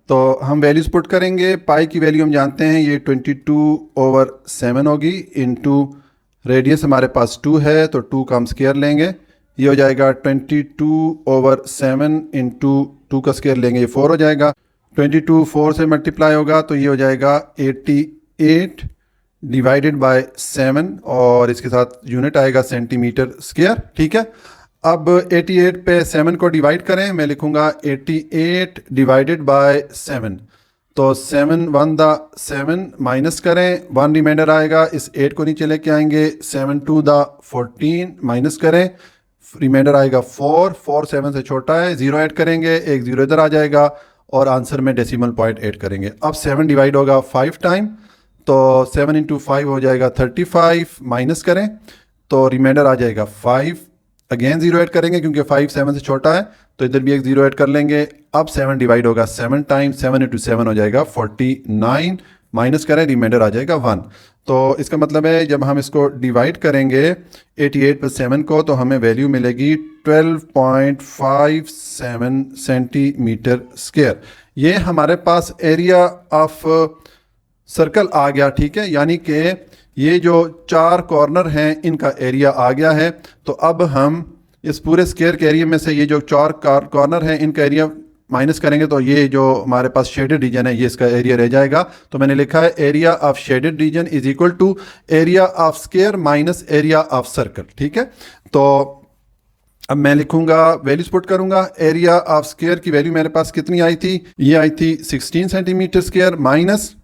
तो हम वैल्यूज पुट करेंगे। पाई की वैल्यू हम जानते हैं ये 22/7 होगी, इनटू रेडियस हमारे पास 2 है तो 2 का हम स्क्वायर लेंगे, ये हो जाएगा 22/7 इंटू 2 का स्क्वायर लेंगे, ये 4 हो जाएगा। 22 4 से मल्टीप्लाई होगा तो ये हो जाएगा 88 डिवाइडेड बाय 7, और इसके साथ यूनिट आएगा सेंटीमीटर स्क्वायर। ठीक है, अब 88 पे 7 को डिवाइड करें, मैं लिखूंगा 88 डिवाइडेड बाय 7। तो 7 1 दा 7 माइनस करें, 1 रिमाइंडर आएगा, इस 8 को नीचे लेके आएंगे, 7 2 दा 14 माइनस करें, रिमाइंडर आएगा 4, 4 7 से छोटा है, 0 ऐड करेंगे, एक 0 इधर आ जाएगा और आंसर में डेसिमल पॉइंट ऐड करेंगे। अब 7 डिवाइड होगा 5 टाइम, तो 7 इंटू 5 हो जाएगा 35, माइनस करें तो रिमाइंडर आ जाएगा 5, अगेन 0 ऐड करेंगे क्योंकि 5 7 से छोटा है, तो इधर भी एक 0 ऐड कर लेंगे। अब 7 डिवाइड होगा 7 टाइम, 7 इंटू 7 हो जाएगा 49, माइनस करें, रिमाइंडर आ जाएगा 1। तो इसका मतलब है जब हम इसको डिवाइड करेंगे 88 पर 7 को, तो हमें वैल्यू मिलेगी 12.57 सेंटीमीटर स्क्वायर। ये हमारे पास एरिया ऑफ सर्कल आ गया, ठीक है, यानी कि ये जो 4 कॉर्नर हैं इनका एरिया आ गया है। तो अब हम इस पूरे स्क्वायर के एरिया में से ये जो 4 कॉर्नर हैं इनका एरिया माइनस करेंगे, तो ये जो हमारे पास शेडेड रीजन है ये इसका एरिया रह जाएगा। तो मैंने लिखा है area of shaded region is equal to area of square minus area of circle, ठीक है। तो अब मैं लिखूंगा, वैल्यूज पुट करूंगा, एरिया ऑफ स्क्वायर की वैल्यू मेरे पास कितनी आई थी, ये आई थी 16 सेंटीमीटर स्क्वायर, माइनस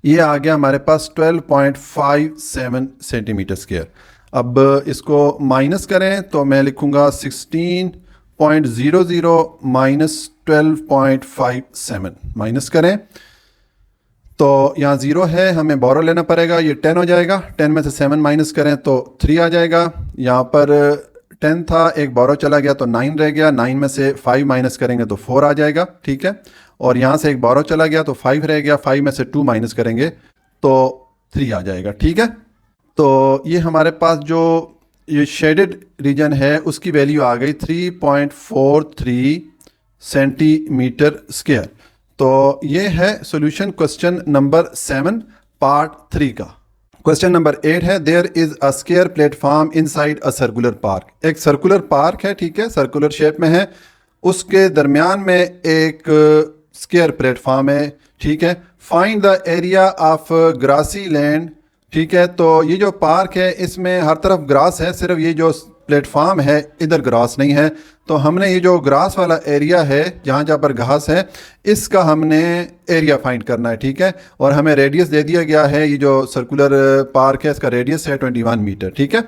ये आ गया हमारे पास 12.57 सेंटीमीटर स्क्वायर। अब इसको माइनस करें तो मैं लिखूंगा 16.00 माइनस 12.57, माइनस करें तो यहाँ 0 है, हमें बोरो लेना पड़ेगा, ये 10 हो जाएगा, 10 में से 7 माइनस करें तो 3 आ जाएगा। यहाँ पर 10 था, एक बोरो चला गया तो 9 रह गया, 9 में से 5 माइनस करेंगे तो 4 आ जाएगा, ठीक है। और यहाँ से एक बोरो चला गया तो 5 रह गया, 5 में से 2 माइनस करेंगे तो 3 आ जाएगा, ठीक है। तो ये हमारे पास जो ये शेडेड रीजन है उसकी वैल्यू आ गई 3.43 सेंटीमीटर स्क्वायर। तो ये है सॉल्यूशन क्वेश्चन नंबर 7 पार्ट 3 का। क्वेश्चन नंबर 8 है, there is a square platform inside a circular park. एक सर्कुलर पार्क है, ठीक है, सर्कुलर शेप में है, उसके दरमियान में एक स्क्वायर प्लेटफॉर्म है, ठीक है। Find the area of grassy land, ठीक है। तो ये जो पार्क है इसमें हर तरफ ग्रास है, सिर्फ ये जो प्लेटफॉर्म है इधर ग्रास नहीं है। तो हमने ये जो ग्रास वाला एरिया है जहाँ जहाँ पर घास है इसका हमने एरिया फाइंड करना है, ठीक है। और हमें रेडियस दे दिया गया है, ये जो सर्कुलर पार्क है इसका रेडियस है 21 मीटर, ठीक है।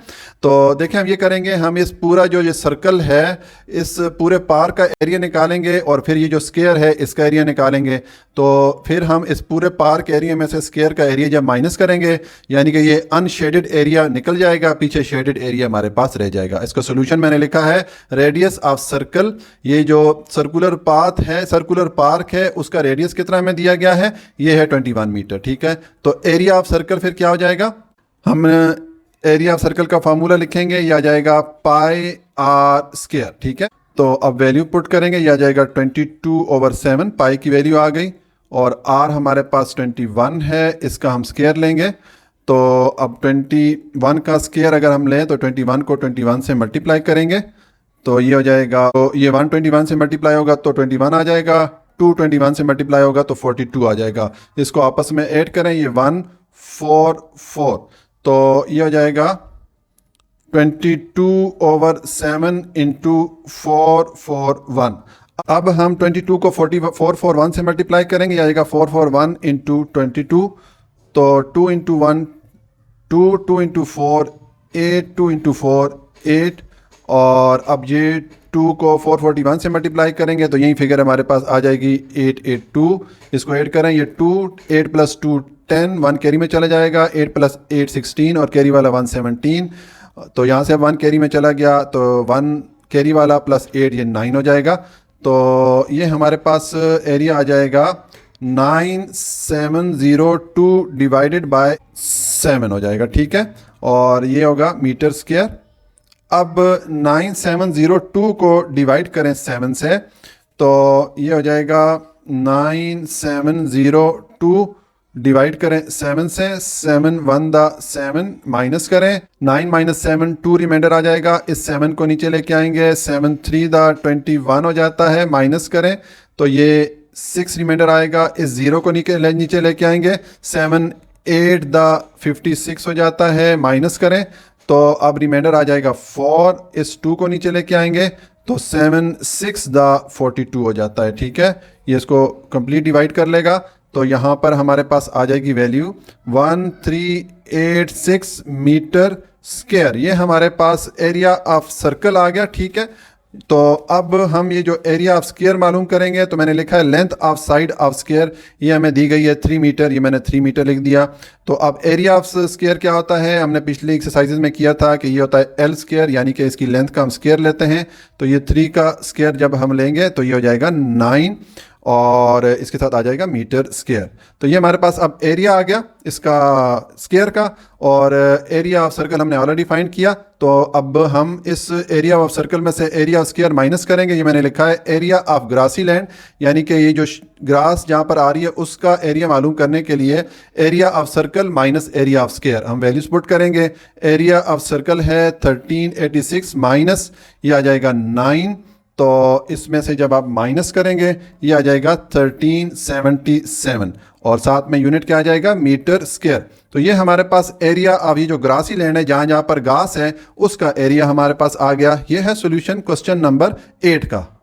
तो देखें हम ये करेंगे, हम इस पूरा जो ये सर्कल है इस पूरे पार्क का एरिया निकालेंगे और फिर ये जो स्क्वायर है इसका एरिया निकालेंगे। तो फिर हम इस पूरे पार्क एरिया में से स्क्वायर का एरिया जब माइनस करेंगे यानी कि ये अनशेडेड एरिया निकल जाएगा, पीछे शेडेड एरिया हमारे पास रह जाएगा। इसका सोल्यूशन मैंने लिखा है रेडियस ऑफ सर्कल, ये जो सर्कुलर पाथ है, सर्कुलर पार्क है, उसका रेडियस कितना में दिया गया है, ये है 21 मीटर, ठीक है। तो एरिया ऑफ सर्कल फिर क्या हो जाएगा, हम एरिया ऑफ सर्कल का फार्मूला लिखेंगे, यह आ जाएगा पाई आर स्क्वायर, ठीक है। तो अब वैल्यू पुट करेंगे, यह आ जाएगा 22/7, पाई की वैल्यू आ गई और आर हमारे पास 21 है, इसका हम स्क्वायर लेंगे। तो अब 21 का स्क्वायर अगर हम लें तो 21 को 21 से मल्टीप्लाई करेंगे तो ये हो जाएगा, तो ये 121 से मल्टीप्लाई होगा तो 21 आ जाएगा, 221 से मल्टीप्लाई होगा तो 42 आ जाएगा। इसको आपस में ऐड करें, ये 144, तो ये हो जाएगा 22/7 इंटू 441। अब हम 22 को 441 से मल्टीप्लाई करेंगे, ये आएगा 441 इंटू 22, तो 2 इंटू 1 2, 2 इंटू 4 8, 2 इंटू 4 8, और अब ये 2 को 441 से मल्टीप्लाई करेंगे तो यही फिगर हमारे पास आ जाएगी 882। इसको ऐड करें, ये 2 8 + 2 10, 1 कैरी में चला जाएगा, 8 + 8 16 और कैरी वाला 117। तो यहाँ से 1 कैरी में चला गया तो 1 कैरी वाला +8 ये 9 हो जाएगा। तो ये हमारे पास एरिया आ जाएगा 9702 डिवाइडेड बाय 7 हो जाएगा, ठीक है। और ये होगा मीटर स्क्वायर। अब 9702 को डिवाइड करें 7 से तो ये हो जाएगा 9702 डिवाइड करें 7 से, 7 1 दा 7 माइनस करें, 9 - 7 2 रिमाइंडर आ जाएगा, इस 7 को नीचे लेके आएंगे, 7 3 दा 21 हो जाता है, माइनस करें तो ये 6 रिमाइंडर आएगा, इस 0 को नीचे लेके आएंगे, 7 8 दा 56 हो जाता है, माइनस करें तो अब रिमाइंडर आ जाएगा 4, इस 2 को नीचे लेके आएंगे तो 7 6 द 42 हो जाता है। ठीक है, ये इसको कंप्लीट डिवाइड कर लेगा तो यहाँ पर हमारे पास आ जाएगी वैल्यू 1386 मीटर स्क्वायर। ये हमारे पास एरिया ऑफ सर्कल आ गया। ठीक है, तो अब हम ये जो एरिया ऑफ स्क्वायर मालूम करेंगे तो मैंने लिखा है length of side of square, ये हमें दी गई है 3 मीटर, ये मैंने 3 मीटर लिख दिया। तो अब एरिया ऑफ स्क्वायर क्या होता है, हमने पिछली एक्सरसाइजेज में किया था कि ये होता है एल स्क्वायर, यानी कि इसकी लेंथ का हम स्क्वायर लेते हैं। तो ये 3 का स्क्वायर जब हम लेंगे तो ये हो जाएगा 9 और इसके साथ आ जाएगा मीटर स्क्वायर। तो ये हमारे पास अब एरिया आ गया इसका स्क्वायर का, और एरिया ऑफ सर्कल हमने ऑलरेडी फाइंड किया। तो अब हम इस एरिया ऑफ सर्कल में से एरिया ऑफ स्क्वायर माइनस करेंगे। ये मैंने लिखा है एरिया ऑफ ग्रासी लैंड, यानी कि ये जो ग्रास जहाँ पर आ रही है उसका एरिया मालूम करने के लिए area of circle minus area of square हम वैल्यूज पुट करेंगे। एरिया ऑफ सर्कल है 1386 माइनस ये आ जाएगा 9, तो इसमें से जब आप माइनस करेंगे ये आ जाएगा 1377 और साथ में यूनिट क्या आ जाएगा, मीटर स्क्वायर। तो ये हमारे पास एरिया अब ये जो ग्रासी लैंड है जहाँ जहाँ पर घास है उसका एरिया हमारे पास आ गया। ये है सॉल्यूशन क्वेश्चन नंबर 8 का।